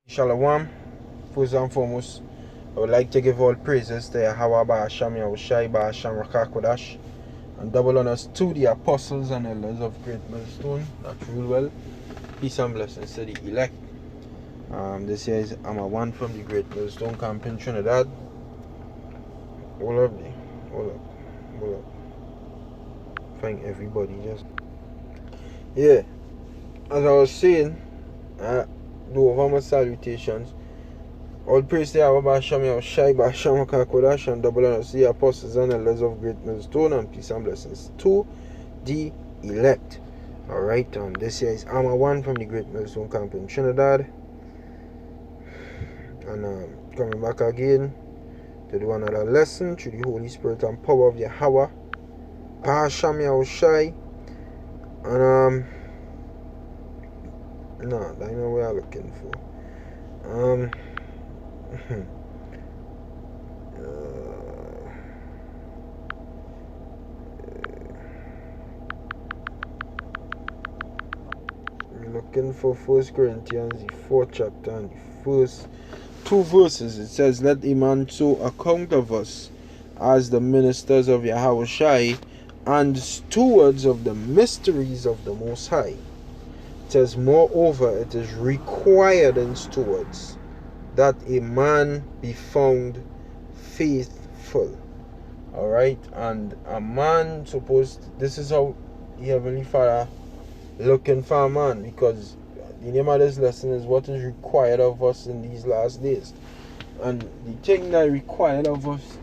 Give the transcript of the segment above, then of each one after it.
Shalom. First and foremost, I would like to give all praises to Yahweh Ba'asham Yahushai Ba'asham Rakakodash and double honors to the apostles and elders of Great Millstone that rule well. Peace and blessings to the elect. This here is Amma One from the Great Millstone Camp in Trinidad. Hold up. Thank everybody. As I was saying, do over my salutations. All praise to Yahweh Ba'asham Yahushai Ba'asham Rakakodash and double honors to the apostles and elders of Great Millstone and peace and blessings to the elect. Alright, this here is Amma One from the Great Millstone Camp in Trinidad. And coming back again to do another lesson through the Holy Spirit and power of Yahweh Ba'asham Yahushai. And no, that's not what I'm looking for. We're looking for 1 Corinthians, the 4th chapter and the first 2 verses. It says, "Let a man so account of us as the ministers of Yahushai and stewards of the mysteries of the Most High." It says, "Moreover, it is required in stewards that a man be found faithful." Alright, and a man this is how the Heavenly Father looking for a man, because the name of this lesson is what is required of us in these last days. And the thing that required of us,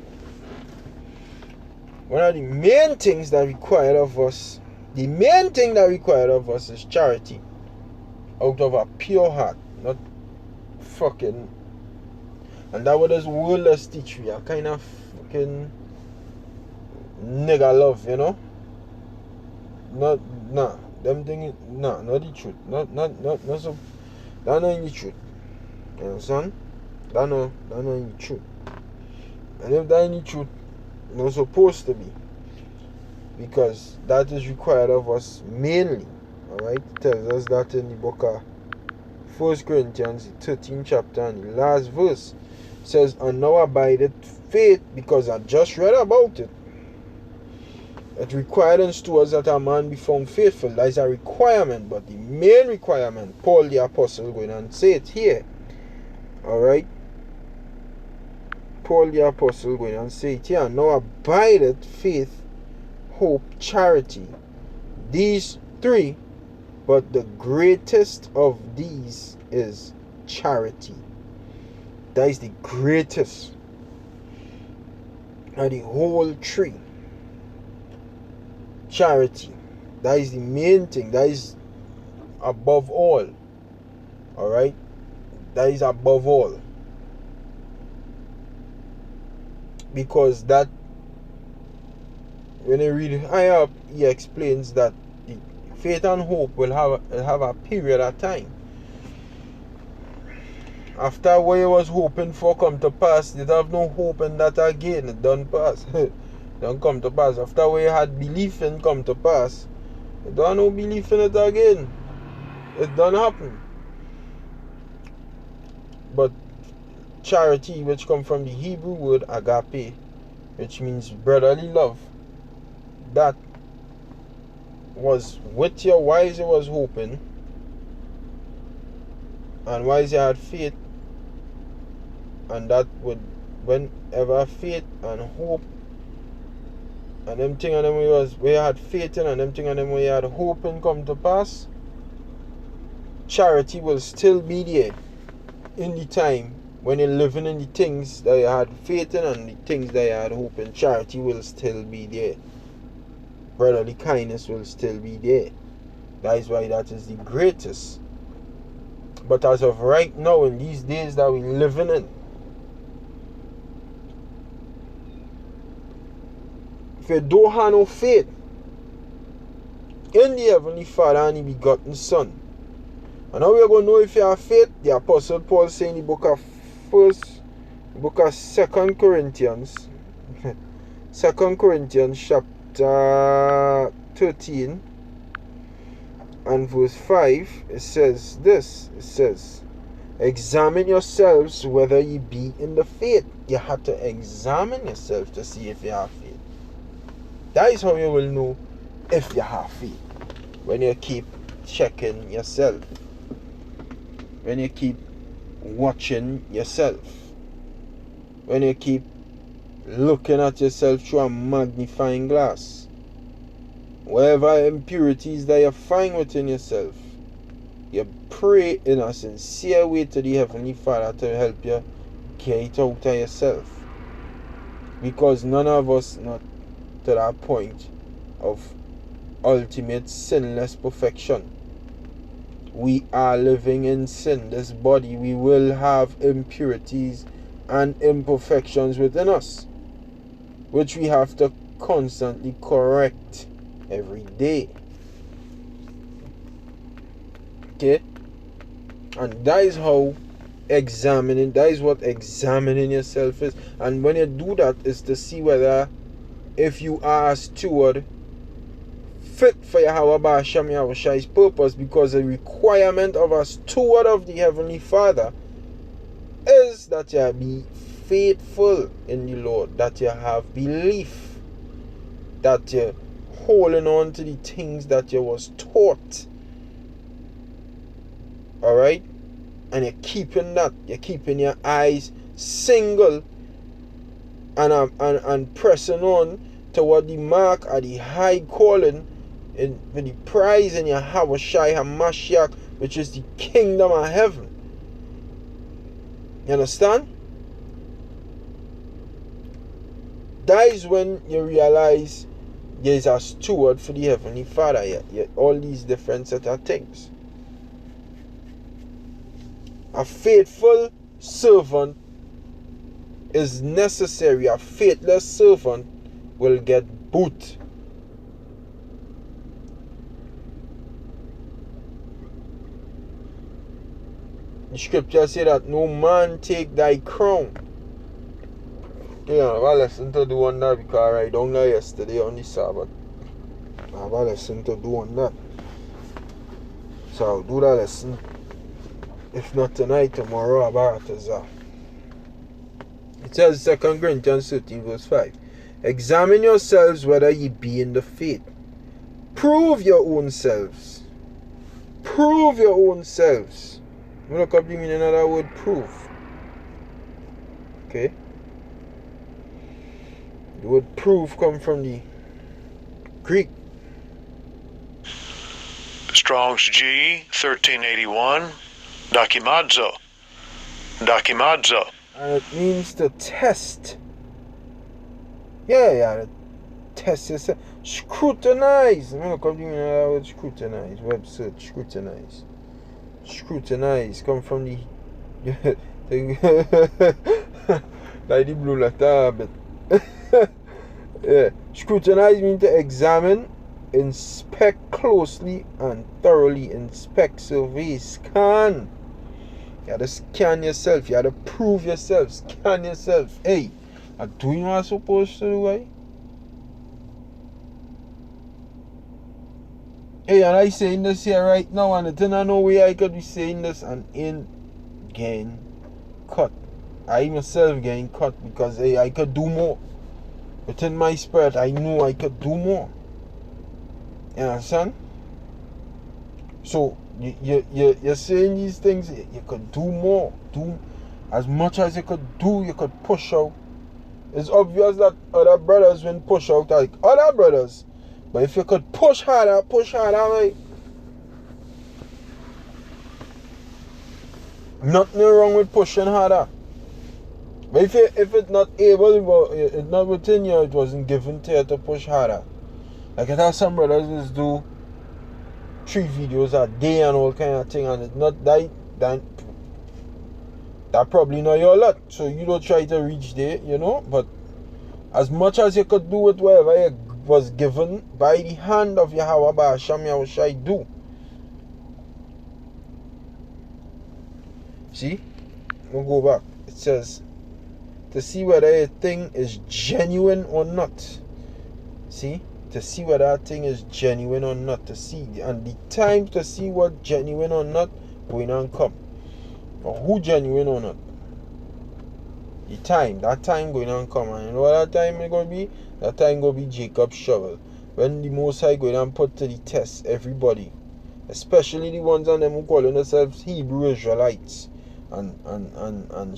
one of the main things that required of us, is charity. Out of a pure heart, not fucking. And that what this world does teach me, a kind of fucking nigga love, you know? Not the truth. Not so. That not the truth. You understand? That not the truth. And if that ain't the truth, not supposed to be. Because that is required of us mainly. Alright? It tells us that in the book of 1 Corinthians, the 13th chapter and the last verse. It says, "And now abideth faith," because I just read about it. It required in stewards that a man be found faithful. That is a requirement, but the main requirement, Paul the Apostle going and say it here. Alright? Paul the Apostle going and say it here. "And now abideth faith, hope, charity. These 3, but the greatest of these is charity." That is the greatest of the whole tree. Charity. That is the main thing. That is above all. Alright? That is above all. Because that, when you read higher up, he explains that the faith and hope will have a period of time. After what you was hoping for come to pass, you have no hope in that again. It done pass. It don't come to pass. After what you had belief in come to pass, you don't have no belief in it again. It don't happen. But charity, which come from the Hebrew word agape, which means brotherly love, that was with you while you was hoping, and while you had faith, and that would, whenever faith and hope and them thing and them where you had faith in, and them thing and them where you had hope in come to pass, charity will still be there in the time when you're living in the things that you had faith in and the things that you had hope in. Charity will still be there. Brotherly kindness will still be there. That is why that is the greatest. But as of right now, in these days that we're living in, if you don't have no faith in the Heavenly Father and the begotten Son, and how we are going to know if you have faith? The Apostle Paul saying in the book of 2 Corinthians, 2 Corinthians chapter 13 and verse 5, it says this. It says, Examine yourselves whether ye be in the faith. You have to examine yourself to see if you have faith. That is how you will know if you have faith. When you keep checking yourself. When you keep watching yourself. When you keep looking at yourself through a magnifying glass. Whatever impurities that you find within yourself, you pray in a sincere way to the Heavenly Father to help you get it out of yourself. Because none of us not to that point of ultimate sinless perfection. We are living in sin. This body, we will have impurities and imperfections within us, which we have to constantly correct every day. Okay? And that is how examining, that is what examining yourself is. And when you do that, is to see whether if you are a steward fit for Yahweh Ba'asham Yahushai's purpose, because the requirement of a steward of the Heavenly Father is that you be faithful in the Lord, that you have belief, that you're holding on to the things that you was taught. Alright? And you're keeping that, you're keeping your eyes single and pressing on toward the mark of the high calling for the prize in your Yahushai HaMashiach, which is the kingdom of heaven. You understand? That is when you realize there's a steward for the Heavenly Father. All these different set of things. A faithful servant is necessary. A faithless servant will get boot. The scripture say that no man take thy crown. Yeah, I have a lesson to do on that because I down there yesterday on the Sabbath. I have a lesson to do on that. So I'll do that lesson. If not tonight, tomorrow about Atazah. It says 2 Corinthians 13 verse 5. Examine yourselves whether ye be in the faith. Prove your own selves. Prove your own selves. Look up the meaning of that word prove. Okay. The word prove comes from the Greek. Strong's G 1381. Dokimadzo. Dokimadzo. And it means to test. Yeah, to test yourself. Scrutinize. I'm going to come to that word scrutinize. Web search, scrutinize. Scrutinize. Come from the like the blue letter, but yeah. Scrutinize means to examine, inspect closely and thoroughly. Inspect, survey, scan. You have to scan yourself. You have to prove yourself. Scan yourself. Hey, I'm doing what I'm supposed to do, right? Hey, and I saying this here right now, and there's no way I could be saying this and in getting cut. I myself getting cut because hey, I could do more. Within my spirit, I know I could do more. You understand? So you're saying these things, you could do more. Do as much as you could do, you could push out. It's obvious that other brothers will push out like other brothers. But if you could push harder, right? Nothing wrong with pushing harder. But if it's not able, it's not within you, it wasn't given to you to push harder. Like I have some brothers just do 3 videos a day and all kind of thing, and it's not that probably not your lot. So you don't try to reach there, you know. But as much as you could do with whatever you was given by the hand of Yahweh Ba'asham Yahushai do. See? We'll go back. It says to see whether a thing is genuine or not. See? To see whether a thing is genuine or not. To see. And the time to see what genuine or not going on come. or who genuine or not. That time going on come, and you know what that time is going to be? That time going to be Jacob's trouble. When the Most High going and put to the test everybody, especially the ones on them who calling themselves Hebrew Israelites, and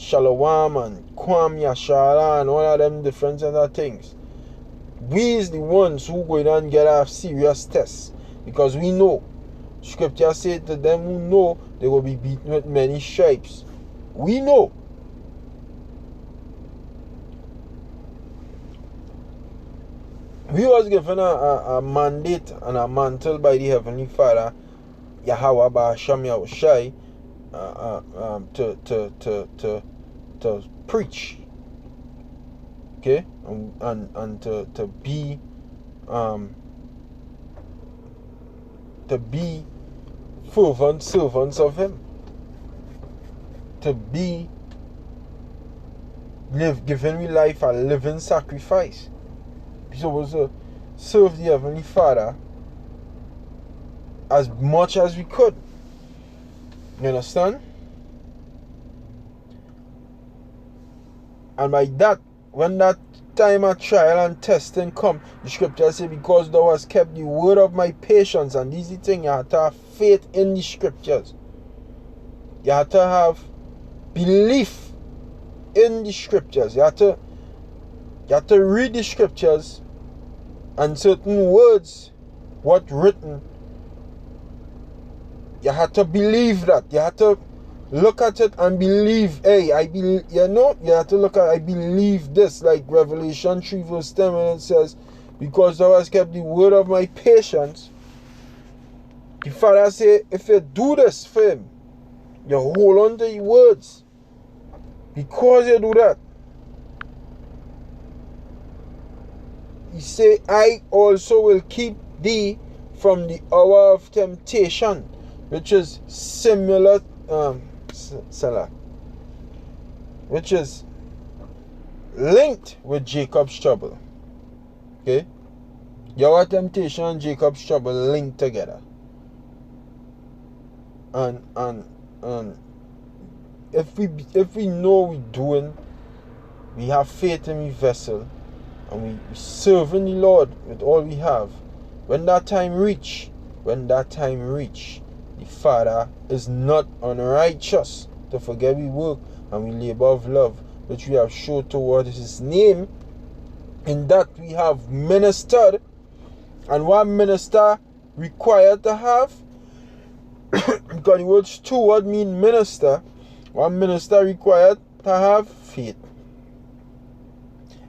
Shalom and Kwam Yashara and all of them different other things. We is the ones who going and get a serious test, because we know Scripture said to them who know they will be beaten with many stripes. We know. We was given a mandate and a mantle by the Heavenly Father, Yahweh Ba'asham Yahushai, to preach, okay, and to be fervent servants of Him, to be giving we life a living sacrifice. We're supposed to serve the Heavenly Father as much as we could. You understand? And by that, when that time of trial and testing come, the Scripture says, because thou hast kept the word of my patience. And this is the thing, you have to have faith in the Scriptures. You have to have belief in the Scriptures. You have to read the Scriptures, and certain words, what written, you have to believe that. You have to look at it and believe. Hey, I believe, you have to look at, I believe this, like Revelation 3 verse 10, when it says, because thou hast kept the word of my patience. The Father say, if you do this for Him, you hold on to your words. Because you do that, He say, I also will keep thee from the hour of temptation, which is similar, which is linked with Jacob's trouble. Okay? Your temptation and Jacob's trouble linked together. And if we know we're doing, we have faith in the vessel, and we serving the Lord with all we have, when that time reach, the Father is not unrighteous to forget we work and we labor of love which we have showed towards His name, in that we have ministered. And what minister required to have? Because the word steward mean minister. What minister required to have? Faith.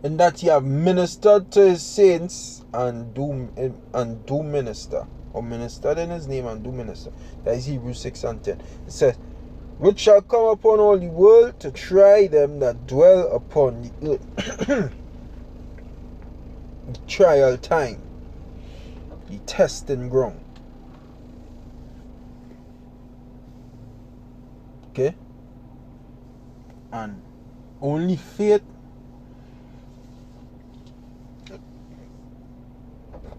And that He have ministered to His saints and do minister, or ministered in His name and do minister. That is Hebrews 6 and 10. It says, which shall come upon all the world to try them that dwell upon the earth. The trial time, the testing ground. Okay? And only faith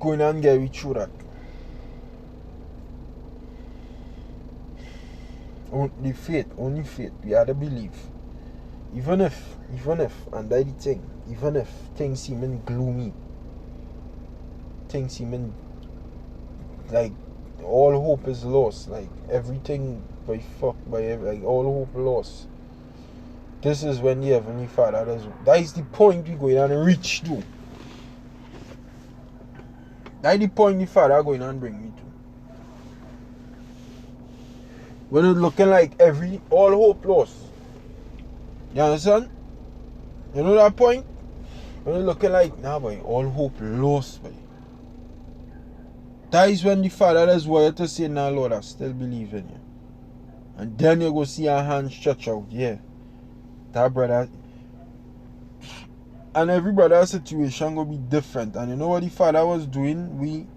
going and get we through that. Only faith. We have to believe. Even if, and that's the thing, even if things seem gloomy, things seem like all hope is lost, like everything like all hope lost. This is when the Heavenly Father that is the point we're going and reach to. That's the point the Father going and bring me to. When it's looking like all hope lost. You understand? You know that point? When it's looking like, nah boy, all hope lost, boy. That is when the Father is wired to say, nah Lord, I still believe in you. And then you go see your hand stretch out, yeah. That brother, and every brother's situation will be different. And you know what the Father was doing?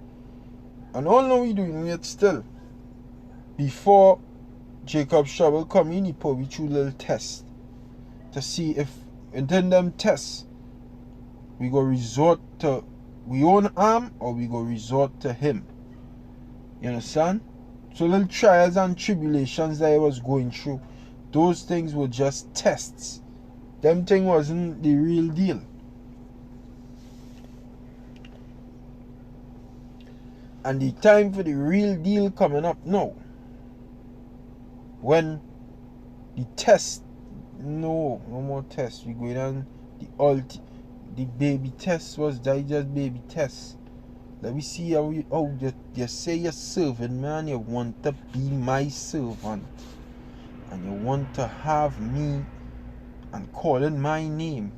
And all know we doing it still. Before Jacob's trouble come in, He put we through little test to see if within them tests we go resort to we own arm or we go resort to Him. You understand? So little trials and tribulations that He was going through Those things were just tests. Them thing wasn't the real deal. And the time for the real deal coming up now. When the test, no more tests. We going on the baby test was just baby test. Let me see how you say you're serving, man. You want to be my servant, and you want to have me and calling my name.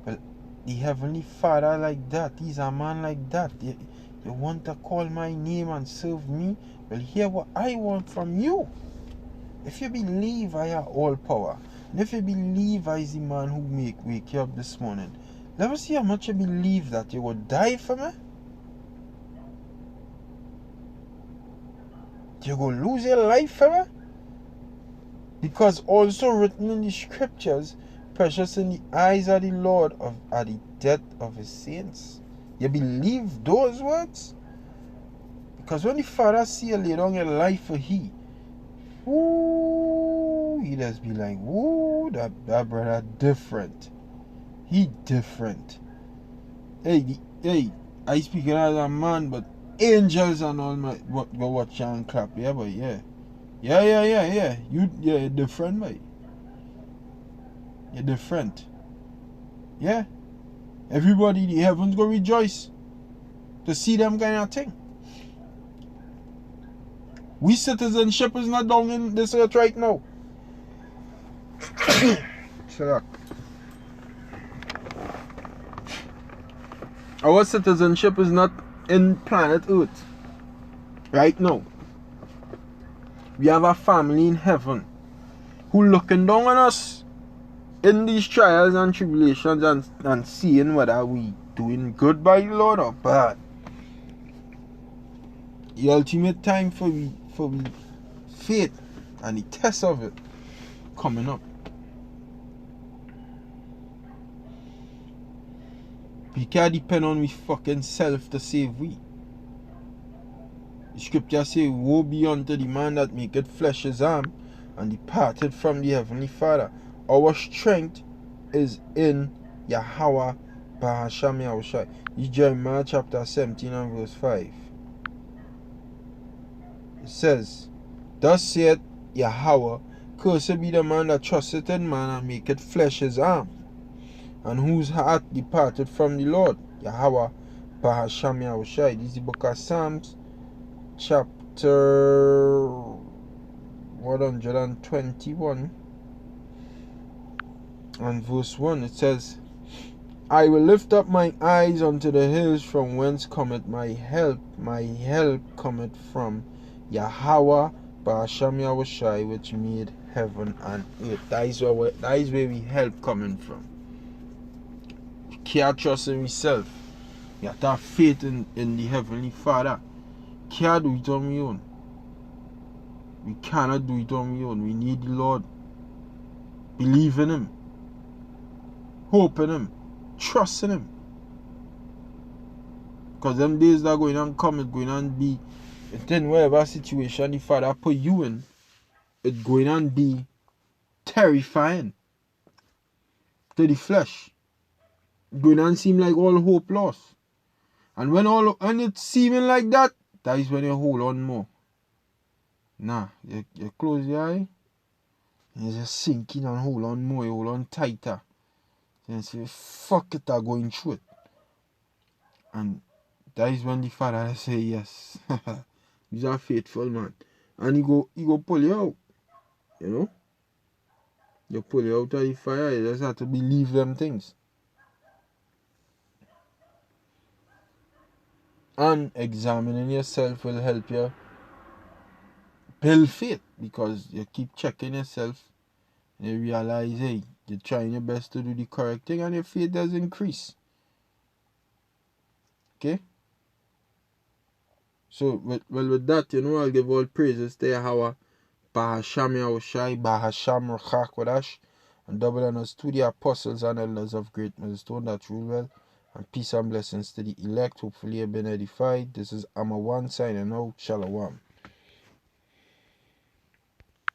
Well, the Heavenly Father like that, he's a man like that. You want to call my name and serve me? Well, hear what I want from you. If you believe I have all power, and if you believe I is the man who wake you up this morning, let me see how much you believe that you will die for me. You go lose your life for me? Because also written in the scriptures, precious in the eyes of the Lord are the death of his saints. You believe those words? Because when the Father see you lay down your life for he just be like, woo, that brother different. He different. Hey, I speaking as a man, but angels and all my go watch and clap, yeah, but yeah. Yeah. You're different, mate. You're different. Yeah. Everybody in the heavens go rejoice to see them kind of thing. We citizenship is not down in this earth right now. Shut Our citizenship is not in planet Earth right now. We have a family in heaven who looking down on us in these trials and tribulations and seeing whether we doing good by the Lord or bad. The ultimate time for we faith and the test of it coming up. We can't depend on we fucking self to save we. The scripture say, woe be unto the man that maketh flesh his arm and departed from the heavenly Father. Our strength is in Yahweh Bahasham Yahushai. This is Jeremiah chapter 17 and verse 5. It says, thus saith Yahweh, cursed be the man that trusteth in man and maketh flesh his arm, and whose heart departed from the Lord. Yahweh Bahasham Yahushai. This is the book of Psalms chapter 121 and verse 1. It says, I will lift up my eyes unto the hills, from whence cometh my help. My help cometh from Yahweh Ba'asham Yahushai, which made heaven and earth. That is where we help coming from. We can't trust in ourselves. We have to have faith in the Heavenly Father. We can't do it on our own. We cannot do it on our own. We need the Lord. Believe in him. Hope in him. Trust in him. Because them days that are going on come, it's going on be, then whatever situation the Father put you in, it's going on be terrifying to the flesh. It's going on seem like all hope lost. And when it's seeming like that, that is when you hold on more. Nah, you close your eye, and you just sink in and hold on more, you hold on tighter. And say, fuck it, I'm going through it. And that is when the Father say yes. He's a faithful man. And he go pull you out. You know? You pull you out of the fire, you just have to believe them things. And examining yourself will help you build faith, because you keep checking yourself and you realize, hey, you're trying your best to do the correct thing and your faith does increase. Okay? So, with that, you know, I'll give all praises to Yahweh Bahasham Yahushai, Bahasham Requried, and double honors to the apostles and elders of great milestone that rule well, and peace and blessings to the elect. Hopefully you've been edified. This is Amma One signing out. Shalom.